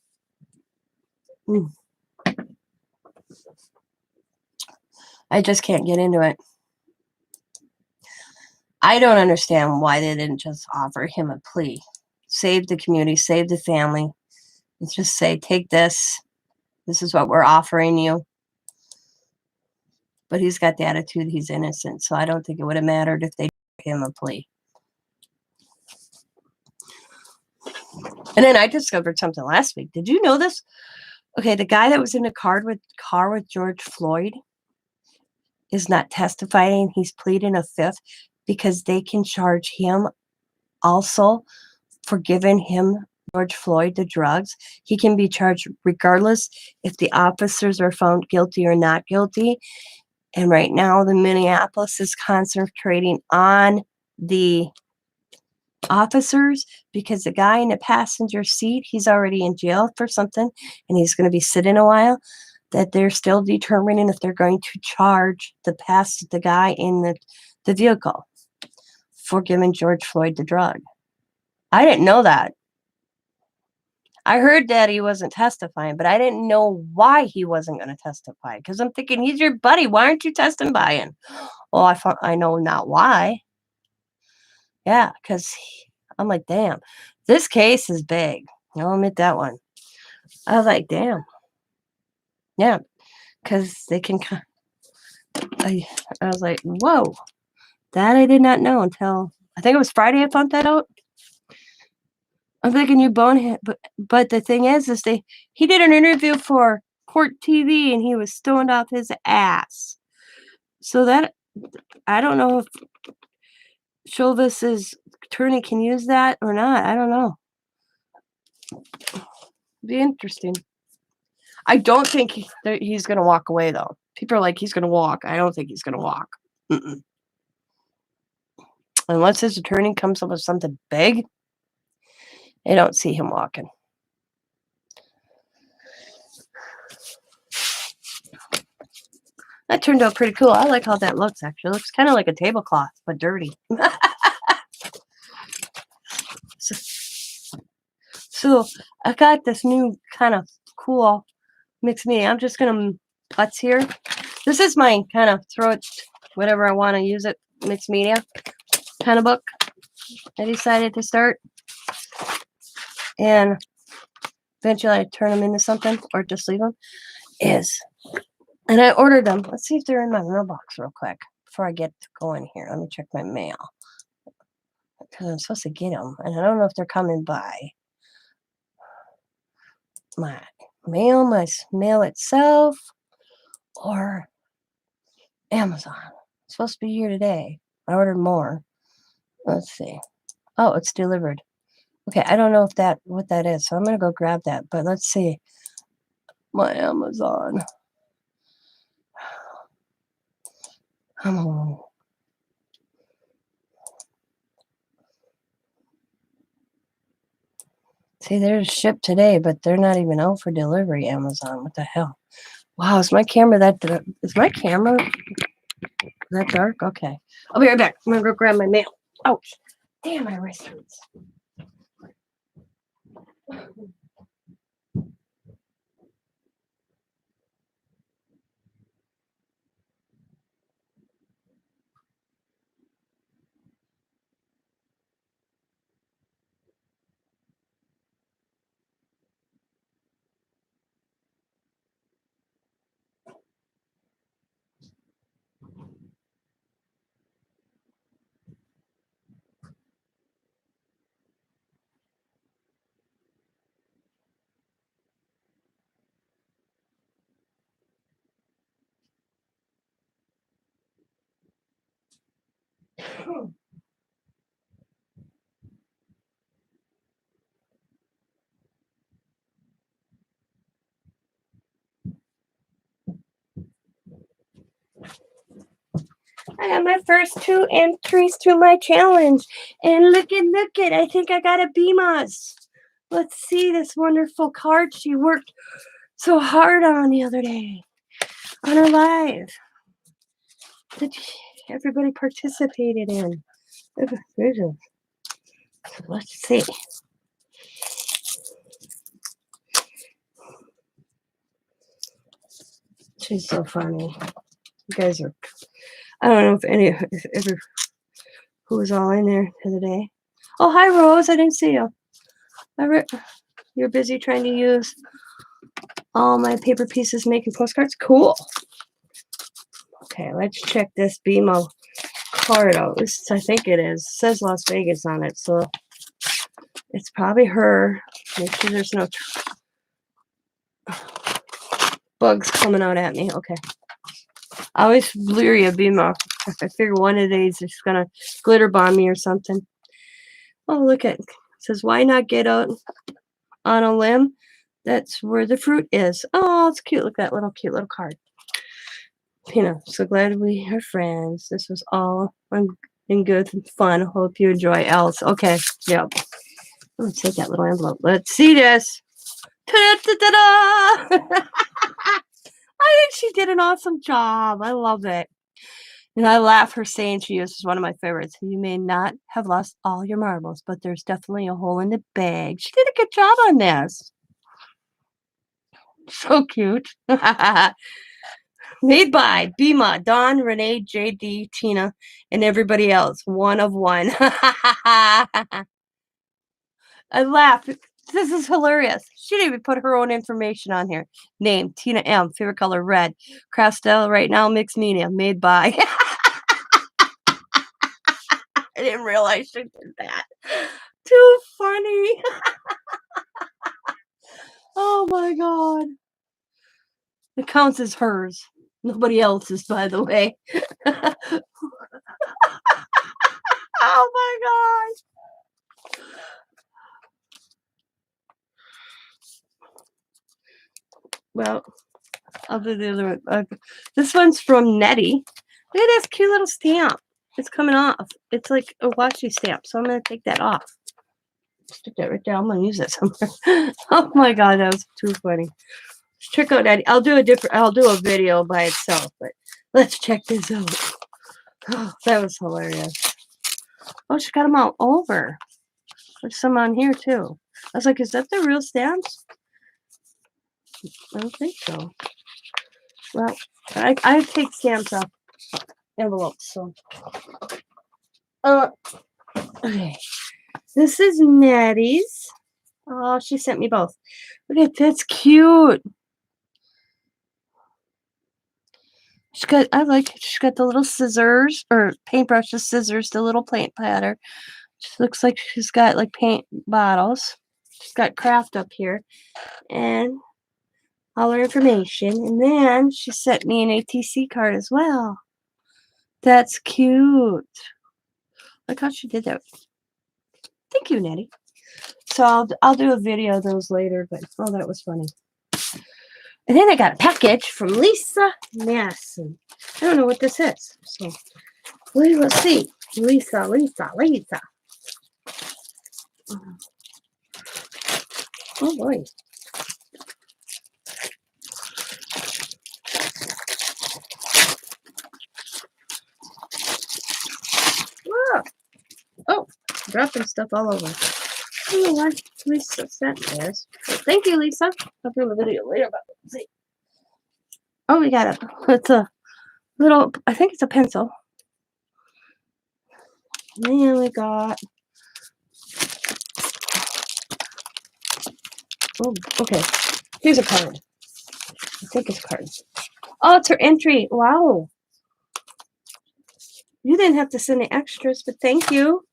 I just can't get into it. I don't understand why they didn't just offer him a plea. Save the community, save the family. And just say, take this. This is what we're offering you. But he's got the attitude he's innocent, so I don't think it would have mattered if they gave him a plea. And then I discovered something last week. Did you know this? Okay, the guy that was in the car with George Floyd is not testifying. He's pleading a fifth because they can charge him also for giving George Floyd the drugs. He can be charged regardless if the officers are found guilty or not guilty. And right now, the Minneapolis is concentrating on the officers because the guy in the passenger seat, he's already in jail for something, and he's going to be sitting a while. That they're still determining if they're going to charge the guy in the vehicle for giving George Floyd the drug. I didn't know that. I heard that he wasn't testifying, but I didn't know why he wasn't going to testify. Because I'm thinking, he's your buddy. Why aren't you testifying? Well, I know not why. Yeah, because I'm like, damn, this case is big. I'll admit that one. I was like, damn. Yeah, because they can. I was like, whoa, that I did not know until I think it was Friday. I found that out. I'm thinking you bonehead, but the thing is he did an interview for Court TV and he was stoned off his ass. So that I don't know if Chauvis's attorney can use that or not. I don't know. Be interesting. I don't think he's gonna walk away though. People are like he's gonna walk. I don't think he's gonna walk. Mm-mm. Unless his attorney comes up with something big, I don't see him walking. That turned out pretty cool. I like how that looks, actually. It looks kind of like a tablecloth, but dirty. So I got this new kind of cool mixed media. I'm just going to putz here. This is my kind of throw it whatever I want to use it mixed media kind of book. I decided to start. And eventually I turn them into something or just leave them. And I ordered them. Let's see if they're in my mailbox real quick before I get going here. Let me check my mail. Because I'm supposed to get them. And I don't know if they're coming by my mail itself, or Amazon. It's supposed to be here today. I ordered more. Let's see. Oh, it's delivered. Okay, I don't know what that is, so I'm gonna go grab that. But let's see. My Amazon. Come on. See, they're shipped today, but they're not even out for delivery. Amazon. What the hell? Wow, is my camera that? Is my camera that dark? Okay, I'll be right back. I'm gonna go grab my mail. Ouch! Damn, my wrist hurts. I got my first 2 entries to my challenge. And look at, I think I got a BMOS. Let's see this wonderful card she worked so hard on the other day on her live that everybody participated in. Let's see. She's so funny. You guys are, I don't know if who was all in there the other day. Oh, hi, Rose. I didn't see you. You're busy trying to use all my paper pieces making postcards? Cool. Okay, let's check this BMO card out. This, I think it is. It says Las Vegas on it, so it's probably her. Make sure there's no bugs coming out at me. Okay. I always leery of BMO. I figure one of these is going to glitter bomb me or something. Oh, look at it. It says, why not get out on a limb? That's where the fruit is. Oh, it's cute. Look at that cute little card. So glad we are friends. This was all in good and fun. Hope you enjoy, Alice. Okay, yep. Let's take that little envelope. Let's see this. Ta-da-da-da-da! I think she did an awesome job. I love it. And I laugh her saying she is one of my favorites. You may not have lost all your marbles, but there's definitely a hole in the bag. She did a good job on this. So cute. Made by Bima, Dawn, Renee, JD, Tina, and everybody else. One of one. I laugh. This is hilarious. She didn't even put her own information on here. Name, Tina M. Favorite color, red. Craft style right now, mixed media. Made by. I didn't realize she did that. Too funny. Oh my god. It counts as hers. Nobody else's, by the way. Oh my gosh. Well, I'll do the other one. This one's from Nettie. Look at this cute little stamp. It's coming off. It's like a washi stamp, so I'm going to take that off. Stick that right there. I'm going to use that somewhere. Oh my god, that was too funny. Let's check out Nettie. I'll do a video by itself, but let's check this out. Oh, that was hilarious. Oh, she got them all over. There's some on here too. I was like, is that the real stamps? I don't think so. Well, I take stamps off envelopes, so. Okay. This is Nettie's. Oh, she sent me both. Look at that's cute. She's got the little scissors or paintbrushes, scissors, the little paint pattern. She looks like she's got like paint bottles. She's got craft up here and all her information. And then she sent me an ATC card as well. That's cute. Look how she did that. Thank you, Nettie. So I'll do a video of those later, but oh, that was funny. And then I got a package from Lisa Madison. I don't know what this is. So let's see. Lisa. Oh boy. Whoa. Oh, dropping stuff all over. I don't know why Lisa sent this. So thank you, Lisa. I'll do a video later about it. Let's see. Oh, we got it's a little, I think it's a pencil. And then we got, oh, okay. Here's a card. I think it's cards. Oh, it's her entry. Wow. You didn't have to send the extras, but thank you.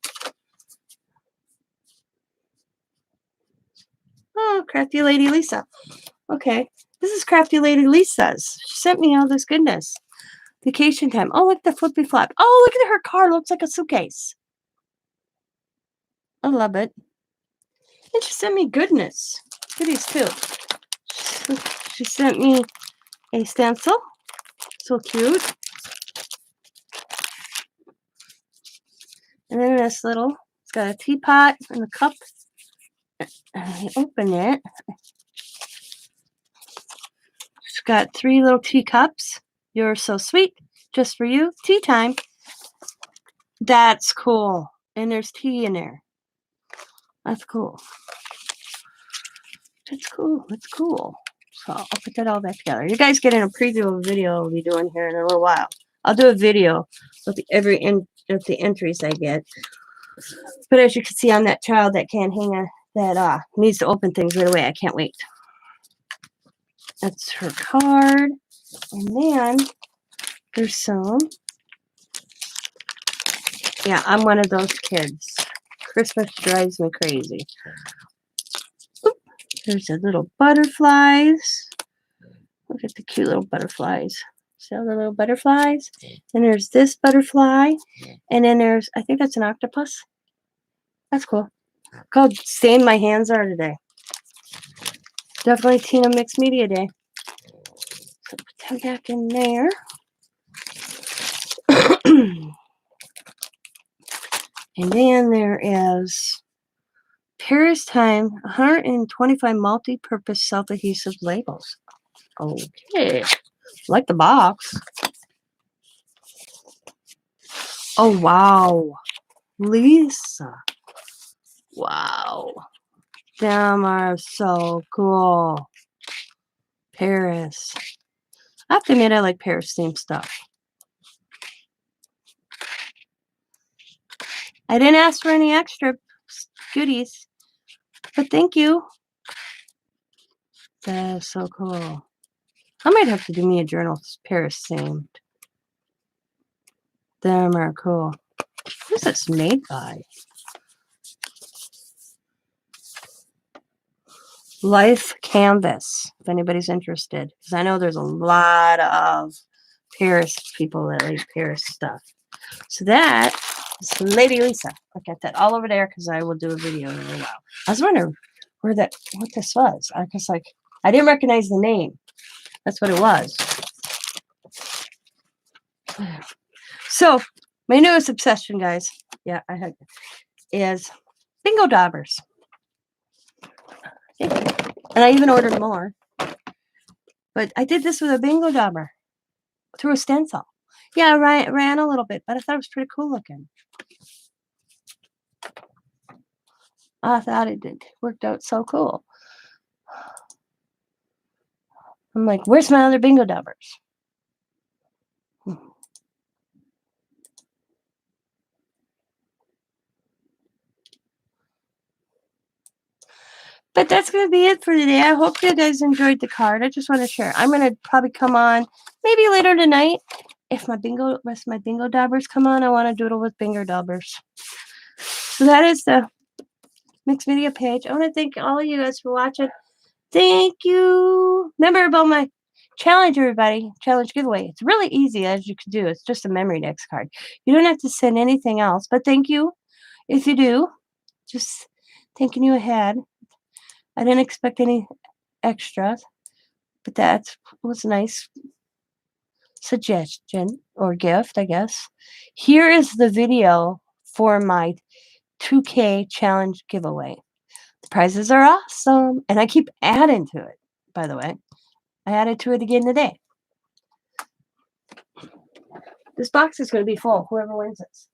Oh, Crafty Lady Lisa. Okay. This is Crafty Lady Lisa's. She sent me all this goodness. Vacation time. Oh, look at the flippy flap. Oh, look at her car. Looks like a suitcase. I love it. And she sent me goodness. Goodies, too. She sent me a stencil. So cute. And then this little, it's got a teapot and a cup. I open it. It's got 3 little teacups. You're so sweet. Just for you. Tea time. That's cool. And there's tea in there. That's cool. That's cool. That's cool. So I'll put that all back together. You guys getting a preview of a video I'll be doing here in a little while. I'll do a video of the entries I get. But as you can see, I'm that child that can't hang that needs to open things right away. I can't wait. That's her card. And then there's some. Yeah, I'm one of those kids. Christmas drives me crazy. Oop, there's the little butterflies. Look at the cute little butterflies. See all the little butterflies? And there's this butterfly. And then there's, I think that's an octopus. That's cool. Called Stain My Hands Are today. Definitely Tina Mixed Media Day. So put that back in there. And then there is Paris Time 125 multi-purpose self-adhesive labels. Okay. Like the box. Oh, wow. Lisa. Wow. Them are so cool. Paris. I have to admit, I like Paris themed stuff. I didn't ask for any extra goodies. But thank you. That's so cool. I might have to do me a journal Paris themed. Them are cool. Who's this made by? Life Canvas, if anybody's interested. Because I know there's a lot of Paris people that like Paris stuff. So that is Lady Lisa. I'll get that all over there because I will do a video in a little while. I was wondering what this was. I was like, I didn't recognize the name. That's what it was. So my newest obsession, guys, is bingo daubers. And I even ordered more. But I did this with a bingo dauber through a stencil. Yeah, I ran a little bit, but I thought it was pretty cool looking. I thought it worked out so cool. I'm like, where's my other bingo daubers? But that's going to be it for today. I hope you guys enjoyed the card. I just want to share. I'm going to probably come on maybe later tonight. If my rest of my bingo daubers come on, I want to doodle with bingo daubers. So that is the mixed media page. I want to thank all of you guys for watching. Thank you. Remember about my challenge, everybody. Challenge giveaway. It's really easy, as you can do. It's just a memory next card. You don't have to send anything else. But thank you. If you do, just thanking you ahead. I didn't expect any extras, but that was a nice suggestion or gift, I guess. Here is the video for my 2K challenge giveaway. The prizes are awesome, and I keep adding to it, by the way. I added to it again today. This box is going to be full, whoever wins this.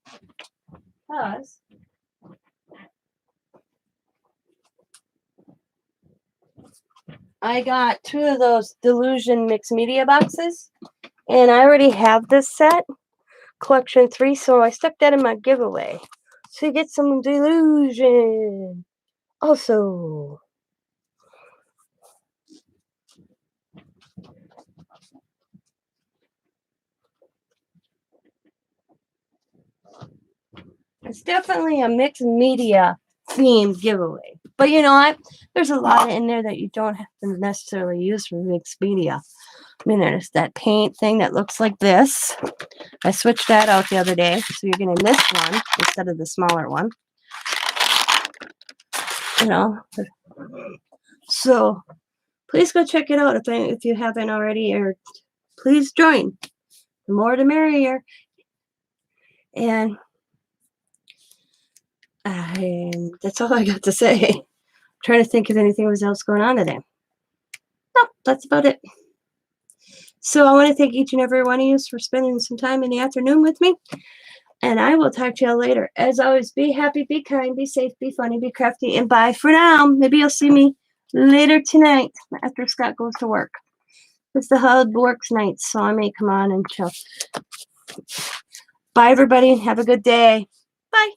Because I got 2 of those Delusion mixed media boxes, and I already have this set, collection 3, so I stuck that in my giveaway. So you get some Delusion. Also, it's definitely a mixed media themed giveaway. But you know what? There's a lot in there that you don't have to necessarily use for mixed media. I mean, there's that paint thing that looks like this. I switched that out the other day, so you're getting this one instead of the smaller one. You know, so please go check it out if you haven't already, or please join. The more the merrier. And that's all I got to say. I'm trying to think if anything else going on today. No, that's about it. So I want to thank each and every one of you for spending some time in the afternoon with me. And I will talk to you later. As always, be happy, be kind, be safe, be funny, be crafty, and bye for now. Maybe you'll see me later tonight after Scott goes to work. It's the hub works night, so I may come on and chill. Bye, everybody. Have a good day. Bye.